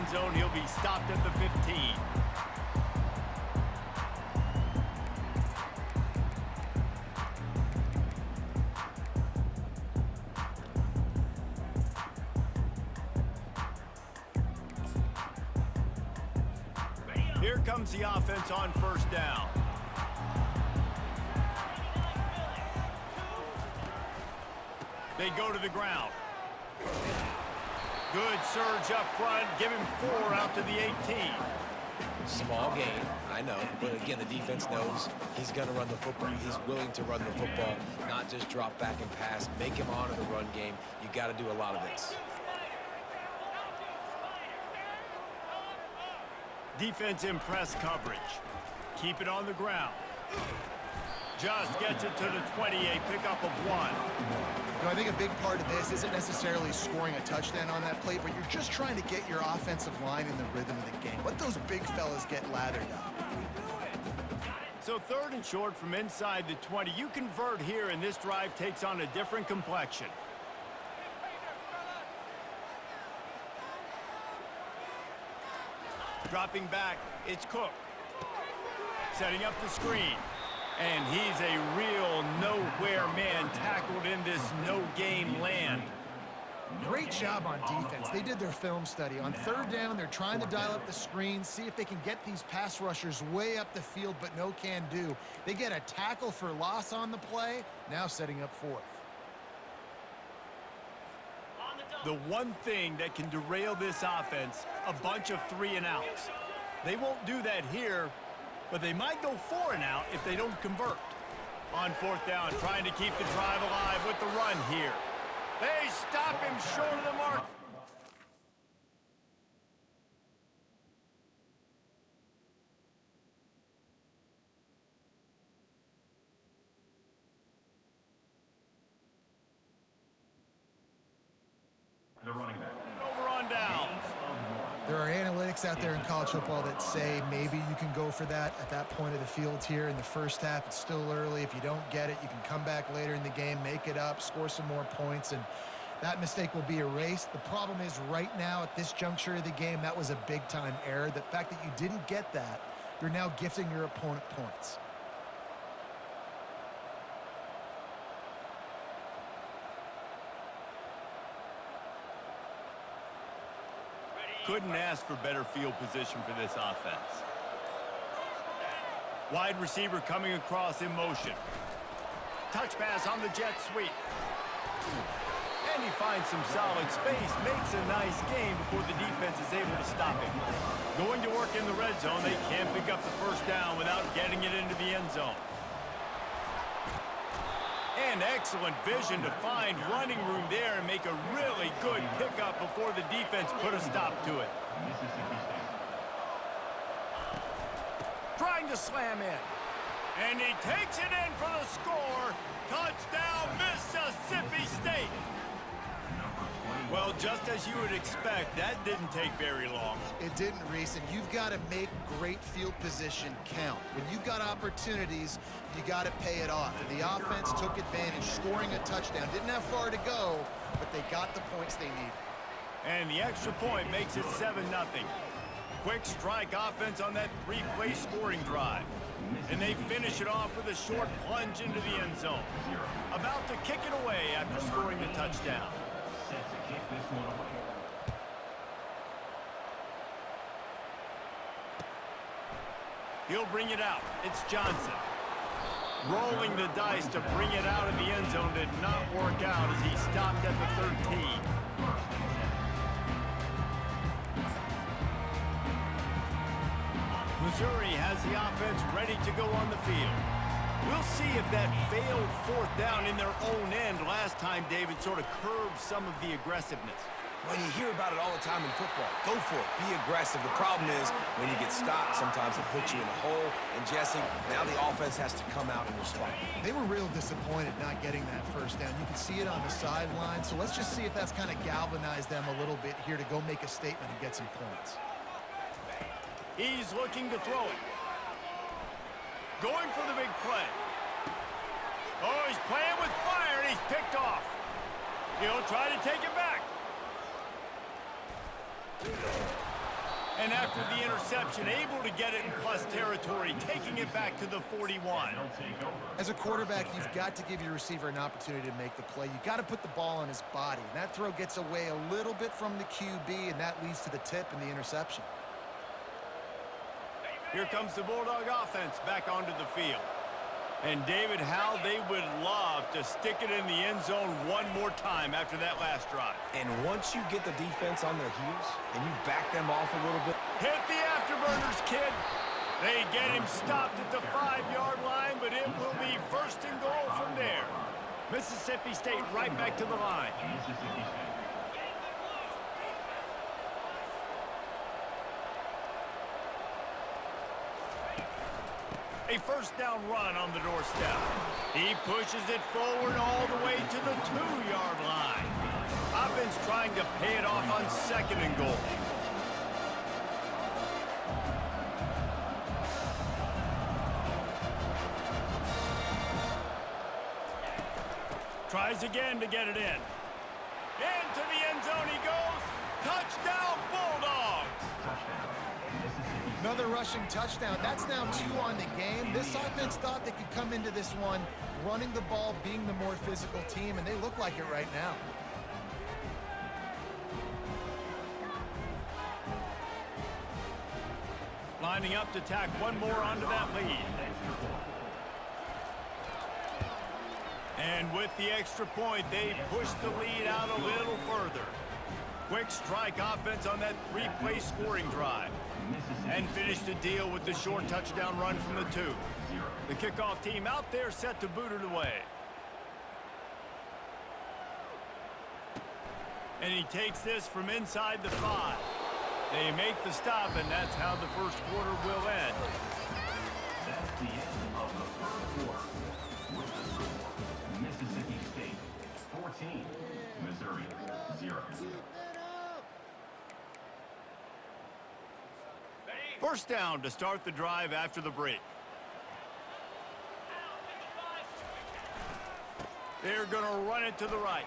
end zone. He'll be stopped at the 15. Here comes the offense on first down. They go to the ground. Good surge up front. Give him 4 out to the 18. Small gain, I know. But again, the defense knows he's going to run the football. He's willing to run the football, not just drop back and pass. Make him honor the run game. You got to do a lot of this. Defense in press coverage. Keep it on the ground. Just gets it to the 20, a pickup of 1. You know, I think a big part of this isn't necessarily scoring a touchdown on that play, but you're just trying to get your offensive line in the rhythm of the game. Let those big fellas get lathered up. So 3rd and short from inside the 20. You convert here, and this drive takes on a different complexion. Dropping back, it's Cook. Setting up the screen. And he's a real nowhere man tackled in this no-gain land. Great job on defense. They did their film study. On 3rd down, they're trying to dial up the screen, see if they can get these pass rushers way up the field, but no can do. They get a tackle for loss on the play, now setting up 4th. The one thing that can derail this offense, a bunch of 3 and outs. They won't do that here, but they might go 4 and out if they don't convert. On 4th down, trying to keep the drive alive with the run here. They stop him short of the mark. The running back. Over on downs. There are analytics out there in college football that say maybe you can go for that at that point of the field here in the first half. It's still early. If you don't get it, you can come back later in the game, make it up, score some more points, and that mistake will be erased. The problem is right now at this juncture of the game, that was a big-time error. The fact that you didn't get that, you're now gifting your opponent points. Couldn't ask for better field position for this offense. Wide receiver coming across in motion. Touch pass on the jet sweep. And he finds some solid space, makes a nice gain before the defense is able to stop him. Going to work in the red zone, they can't pick up the 1st down without getting it into the end zone. And excellent vision to find running room there and make a really good pickup before the defense put a stop to it. Trying to slam in. And he takes it in for the score. Touchdown, Mississippi State. Well, just as you would expect, that didn't take very long. It didn't, Reese, and you've got to make great field position count. When you've got opportunities, you got to pay it off. And the offense took advantage, scoring a touchdown. Didn't have far to go, but they got the points they needed. And the extra point makes it 7-0. Quick strike offense on that 3-play scoring drive. And they finish it off with a short plunge into the end zone. About to kick it away after scoring the touchdown. Set to kick this one away. He'll bring it out. It's Johnson. Rolling the dice to bring it out of the end zone did not work out as he stopped at the 13. Missouri has the offense ready to go on the field. We'll see if that failed 4th down in their own end last time, David, sort of curbed some of the aggressiveness. Well, you hear about it all the time in football. Go for it. Be aggressive. The problem is when you get stopped, sometimes it puts you in a hole. And, Jesse, now the offense has to come out and respond. They were real disappointed not getting that 1st down. You can see it on the sideline. So let's just see if that's kind of galvanized them a little bit here to go make a statement and get some points. He's looking to throw it. Going for the big play. Oh, he's playing with fire, and he's picked off. He'll try to take it back. And after the interception, able to get it in plus territory, taking it back to the 41. As a quarterback, you've got to give your receiver an opportunity to make the play. You've got to put the ball on his body. And that throw gets away a little bit from the QB, and that leads to the tip and the interception. Here comes the Bulldog offense back onto the field. And David, how they would love to stick it in the end zone one more time after that last drive. And once you get the defense on their heels and you back them off a little bit. Hit the afterburners, kid. They get him stopped at the 5-yard line, but it will be first and goal from there. Mississippi State right back to the line. A first down run on the doorstep. He pushes it forward all the way to the 2-yard line. Offense trying to pay it off on second and goal. Tries again to get it in. Into the end zone he goes. Touchdown, Bulldogs! Another rushing touchdown. That's now 2 on the game. This offense thought they could come into this one running the ball, being the more physical team, and they look like it right now. Lining up to tack one more onto that lead. And with the extra point, they push the lead out a little further. Quick strike offense on that 3-play scoring drive. And finish the deal with the short touchdown run from the 2. The kickoff team out there set to boot it away. And he takes this from inside the 5. They make the stop, and that's how the first quarter will end. That's the end of the first quarter. With the score, Mississippi State 14, Missouri 0. First down to start the drive after the break. They're going to run it to the right.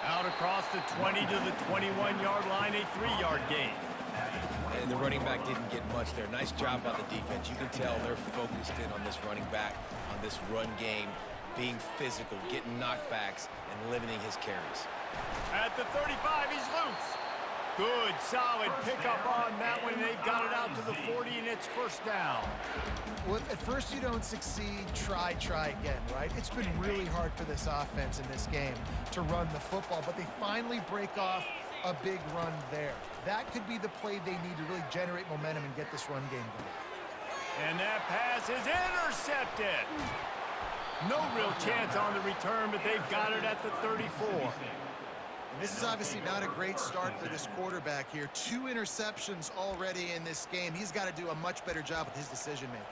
Out across the 20 to the 21-yard line, a 3-yard gain. And the running back didn't get much there. Nice job by the defense. You can tell they're focused in on this running back, on this run game, being physical, getting knockbacks, and limiting his carries. At the 35, he's loose. Good, solid pickup on that one. They've got it out to the 40, and it's first down. Well, at first you don't succeed, try again, right? It's been really hard for this offense in this game to run the football, but they finally break off a big run there. That could be the play they need to really generate momentum and get this run game going. And that pass is intercepted. No real chance on the return, but they've got it at the 34. This is obviously not a great start for this quarterback here. 2 interceptions already in this game. He's got to do a much better job with his decision-making.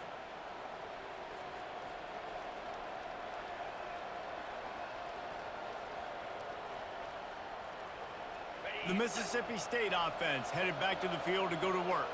The Mississippi State offense headed back to the field to go to work.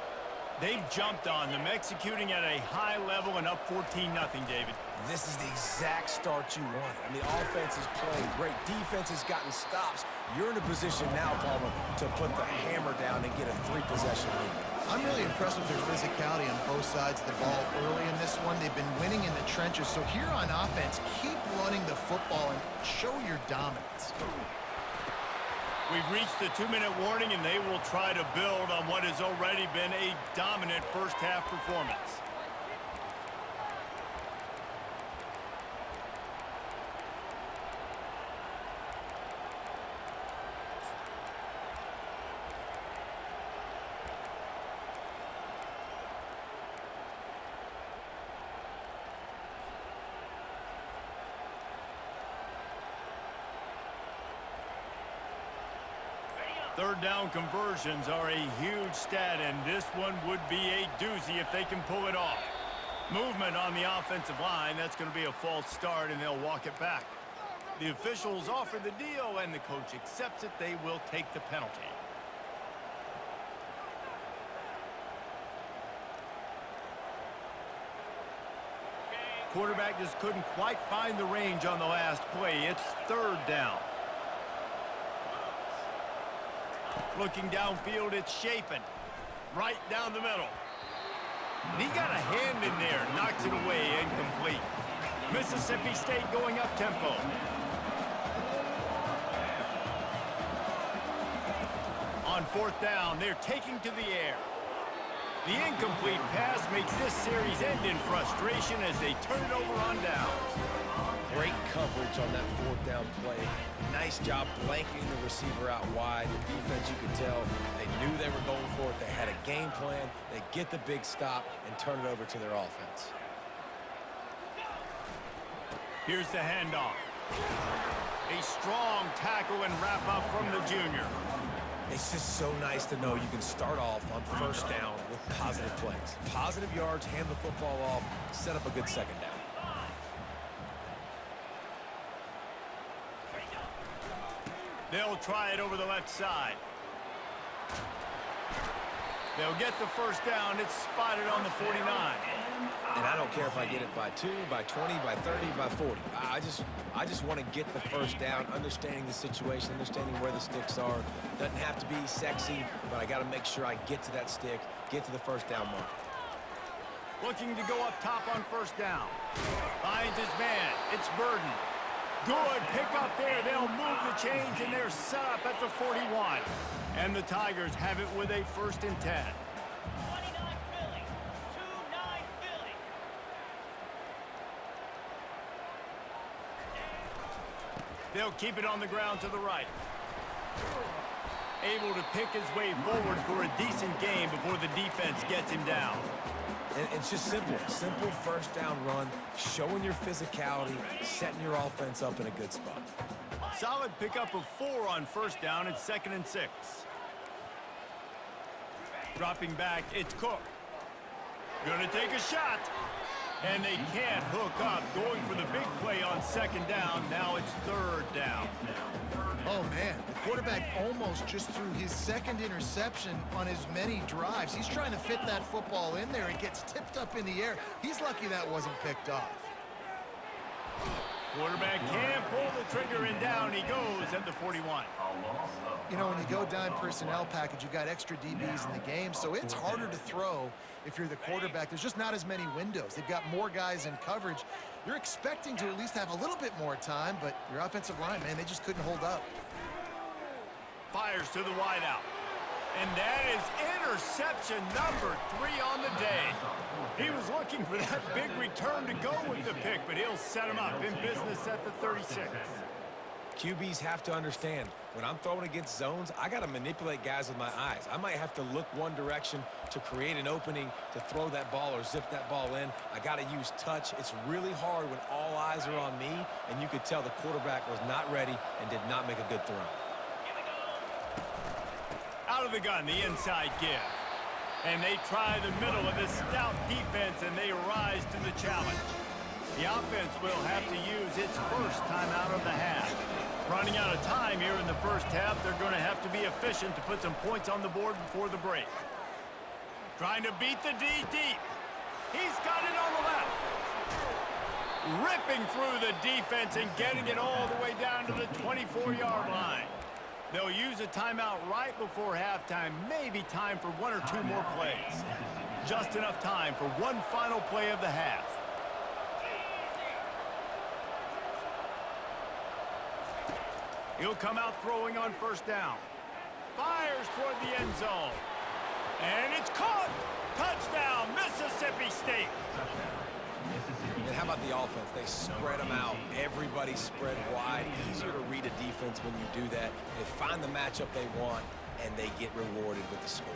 They've jumped on them, executing at a high level and up 14-0, David. This is the exact start you want. I mean, offense is playing great. Defense has gotten stops. You're in a position now, Palmer, to put the hammer down and get a 3-possession lead. I'm really impressed with their physicality on both sides of the ball early in this one. They've been winning in the trenches. So here on offense, keep running the football and show your dominance. We've reached the 2-minute warning, and they will try to build on what has already been a dominant first-half performance. Third down conversions are a huge stat, and this one would be a doozy if they can pull it off. Movement on the offensive line, that's going to be a false start, and they'll walk it back. The officials offer the deal, and the coach accepts it. They will take the penalty. Quarterback just couldn't quite find the range on the last play. It's third down. Looking downfield, it's Chapin. Right down the middle. And he got a hand in there, knocks it away, incomplete. Mississippi State going up tempo. On 4th down, they're taking to the air. The incomplete pass makes this series end in frustration as they turn it over on downs. Great coverage on that 4th down play. Nice job blanketing the receiver out wide. The defense, you could tell, they knew they were going for it. They had a game plan. They get the big stop and turn it over to their offense. Here's the handoff. A strong tackle and wrap up from the junior. It's just so nice to know you can start off on 1st down with positive plays. Positive yards, hand the football off, set up a good 2nd down. They'll try it over the left side. They'll get the 1st down. It's spotted on the 49. And I don't care if I get it by 2, by 20, by 30, by 40. I just want to get the 1st down, understanding the situation, understanding where the sticks are. Doesn't have to be sexy, but I got to make sure I get to that stick, get to the 1st down mark. Looking to go up top on 1st down. Finds his man. It's Burden. Good pick up there. They'll move the chains, and they're set up at the 41. And the Tigers have it with a 1st and 10. They'll keep it on the ground to the right. Able to pick his way forward for a decent game before the defense gets him down. And it's just simple 1st down run, showing your physicality, setting your offense up in a good spot. Solid pickup of 4 on 1st down. It's 2nd and 6. Dropping back, it's Cook. Gonna take a shot. And they can't hook up. Going for the big play on 2nd down. Now it's 3rd down. Oh, man. The quarterback almost just threw his 2nd interception on as many drives. He's trying to fit that football in there. It gets tipped up in the air. He's lucky that wasn't picked off. Quarterback can't pull the trigger, and down he goes at the 41. You know, when you go dime personnel package, you've got extra DBs in the game, so it's harder to throw if you're the quarterback. There's just not as many windows. They've got more guys in coverage. You're expecting to at least have a little bit more time, but your offensive line, man, they just couldn't hold up. Fires to the wideout. And that is interception number 3 on the day. He was looking for that big return to go with the pick, but he'll set him up in business at the 36. QBs have to understand, when I'm throwing against zones, I got to manipulate guys with my eyes. I might have to look one direction to create an opening to throw that ball or zip that ball in. I got to use touch. It's really hard when all eyes are on me, and you could tell the quarterback was not ready and did not make a good throw. Out of the gun, the inside give. And they try the middle of this stout defense, and they rise to the challenge. The offense will have to use its 1st timeout of the half. Running out of time here in the 1st half, they're going to have to be efficient to put some points on the board before the break. Trying to beat the D deep. He's got it on the left. Ripping through the defense and getting it all the way down to the 24-yard line. They'll use a timeout right before halftime. Maybe time for 1 or 2 more plays. Just enough time for one final play of the half. He'll come out throwing on 1st down. Fires toward the end zone. And it's caught! Touchdown, Mississippi State! And how about the offense? They spread them out. Everybody spread wide. Easier to read a defense when you do that. They find the matchup they want, and they get rewarded with the score.